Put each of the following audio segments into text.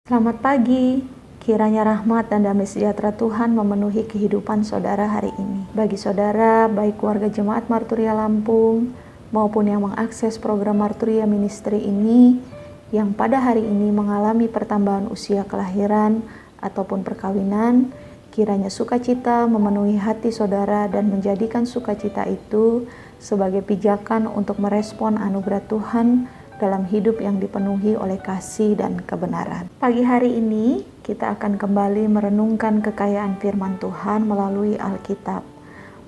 Selamat pagi, kiranya rahmat dan damai sejahtera Tuhan memenuhi kehidupan saudara hari ini. Bagi saudara, baik keluarga Jemaat Marturia Lampung maupun yang mengakses program Marturia Ministry ini, yang pada hari ini mengalami pertambahan usia kelahiran ataupun perkawinan, kiranya sukacita memenuhi hati saudara dan menjadikan sukacita itu sebagai pijakan untuk merespon anugerah Tuhan dalam hidup yang dipenuhi oleh kasih dan kebenaran. Pagi hari ini kita akan kembali merenungkan kekayaan firman Tuhan melalui Alkitab.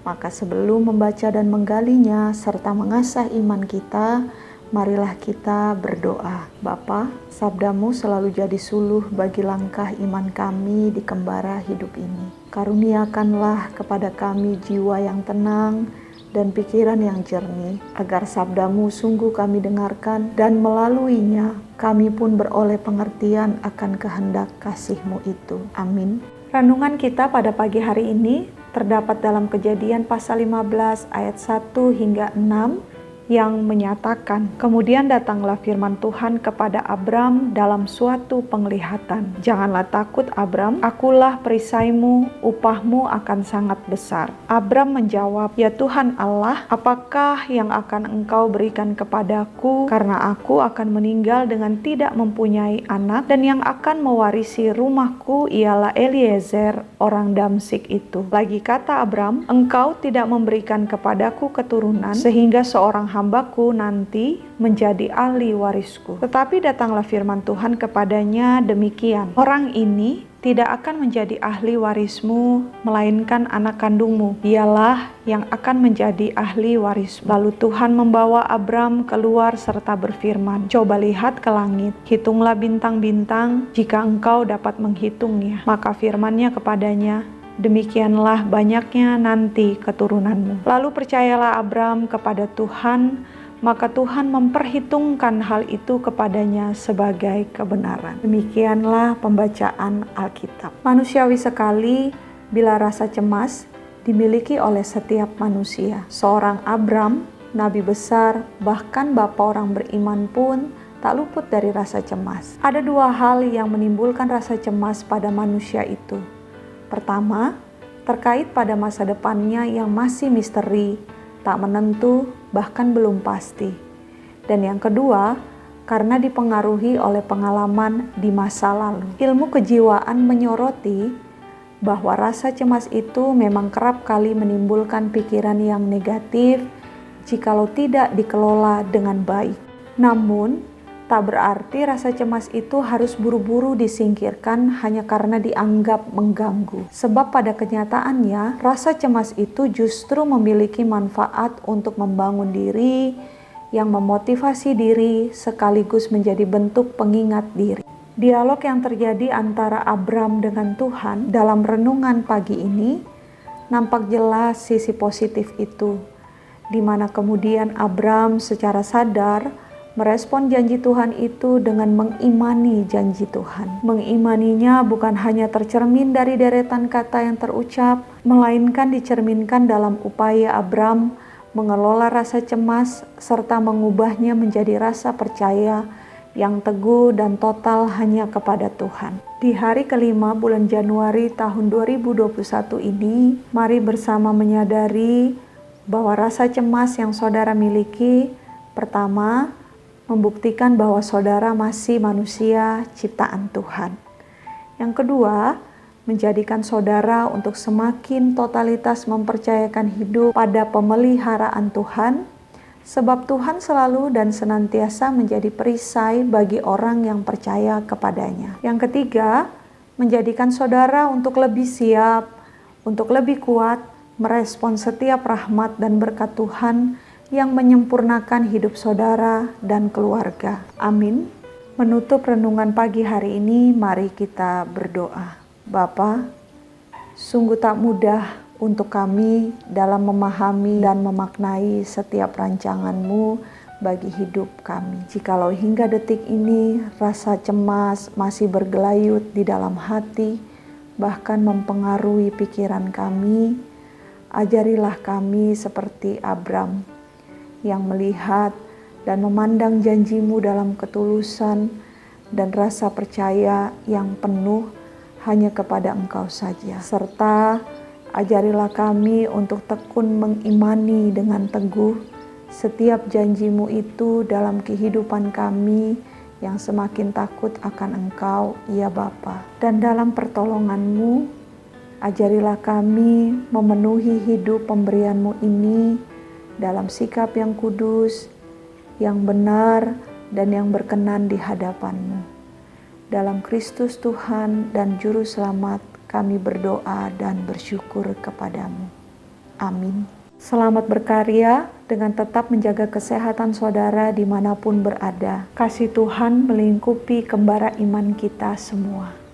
Maka sebelum membaca dan menggalinya serta mengasah iman kita, marilah kita berdoa. Bapa, sabdamu selalu jadi suluh bagi langkah iman kami di kembara hidup ini. Karuniakanlah kepada kami jiwa yang tenang dan pikiran yang jernih, agar sabdamu sungguh kami dengarkan dan melaluinya kami pun beroleh pengertian akan kehendak kasih-Mu itu. Amin. Renungan kita pada pagi hari ini terdapat dalam Kejadian pasal 15 ayat 1 hingga 6 yang menyatakan, kemudian datanglah firman Tuhan kepada Abram dalam suatu penglihatan. Janganlah takut Abram, akulah perisaimu, upahmu akan sangat besar. Abram menjawab, ya Tuhan Allah, apakah yang akan engkau berikan kepadaku, karena aku akan meninggal dengan tidak mempunyai anak, dan yang akan mewarisi rumahku ialah Eliezer orang Damsyik itu. Lagi kata Abram, engkau tidak memberikan kepadaku keturunan, sehingga seorang hambaku nanti menjadi ahli warisku. Tetapi datanglah firman Tuhan kepadanya demikian, orang ini tidak akan menjadi ahli warismu, melainkan anak kandungmu. Dialah yang akan menjadi ahli warismu. Lalu Tuhan membawa Abram keluar serta berfirman, coba lihat ke langit, hitunglah bintang-bintang, jika engkau dapat menghitungnya. Maka firman-Nya kepadanya, demikianlah banyaknya nanti keturunanmu. Lalu percayalah Abram kepada Tuhan, maka Tuhan memperhitungkan hal itu kepadanya sebagai kebenaran. Demikianlah pembacaan Alkitab. Manusiawi sekali bila rasa cemas dimiliki oleh setiap manusia. Seorang Abram, nabi besar, bahkan bapa orang beriman pun tak luput dari rasa cemas. Ada dua hal yang menimbulkan rasa cemas pada manusia itu. Pertama, terkait pada masa depannya yang masih misteri, tak menentu, bahkan belum pasti. Dan yang kedua, karena dipengaruhi oleh pengalaman di masa lalu. Ilmu kejiwaan menyoroti bahwa rasa cemas itu memang kerap kali menimbulkan pikiran yang negatif jikalau tidak dikelola dengan baik. Namun, tak berarti rasa cemas itu harus buru-buru disingkirkan hanya karena dianggap mengganggu. Sebab pada kenyataannya, rasa cemas itu justru memiliki manfaat untuk membangun diri, yang memotivasi diri sekaligus menjadi bentuk pengingat diri. Dialog yang terjadi antara Abram dengan Tuhan dalam renungan pagi ini nampak jelas sisi positif itu, di mana kemudian Abram secara sadar merespon janji Tuhan itu dengan mengimani janji Tuhan. Mengimaninya bukan hanya tercermin dari deretan kata yang terucap, melainkan dicerminkan dalam upaya Abram mengelola rasa cemas serta mengubahnya menjadi rasa percaya yang teguh dan total hanya kepada Tuhan. Di hari kelima bulan Januari tahun 2021 ini, mari bersama menyadari bahwa rasa cemas yang saudara miliki, pertama, membuktikan bahwa saudara masih manusia ciptaan Tuhan. Yang kedua, menjadikan saudara untuk semakin totalitas mempercayakan hidup pada pemeliharaan Tuhan, sebab Tuhan selalu dan senantiasa menjadi perisai bagi orang yang percaya kepadanya. Yang ketiga, menjadikan saudara untuk lebih siap, untuk lebih kuat, merespon setiap rahmat dan berkat Tuhan yang menyempurnakan hidup saudara dan keluarga. Amin. Menutup renungan pagi hari ini, mari kita berdoa. Bapa, sungguh tak mudah untuk kami dalam memahami dan memaknai setiap rancangan-Mu bagi hidup kami. Jikalau hingga detik ini rasa cemas masih bergelayut di dalam hati, bahkan mempengaruhi pikiran kami, ajarilah kami seperti Abram, yang melihat dan memandang janji-Mu dalam ketulusan, dan rasa percaya yang penuh hanya kepada Engkau saja. Serta ajarilah kami untuk tekun mengimani dengan teguh setiap janji-Mu itu dalam kehidupan kami yang semakin takut akan Engkau, ya Bapa. Dan dalam pertolongan-Mu, ajarilah kami memenuhi hidup pemberian-Mu ini dalam sikap yang kudus, yang benar, dan yang berkenan di hadapan-Mu. Dalam Kristus Tuhan dan Juru Selamat kami berdoa dan bersyukur kepadamu. Amin. Selamat berkarya dengan tetap menjaga kesehatan saudara dimanapun berada. Kasih Tuhan melingkupi kembara iman kita semua.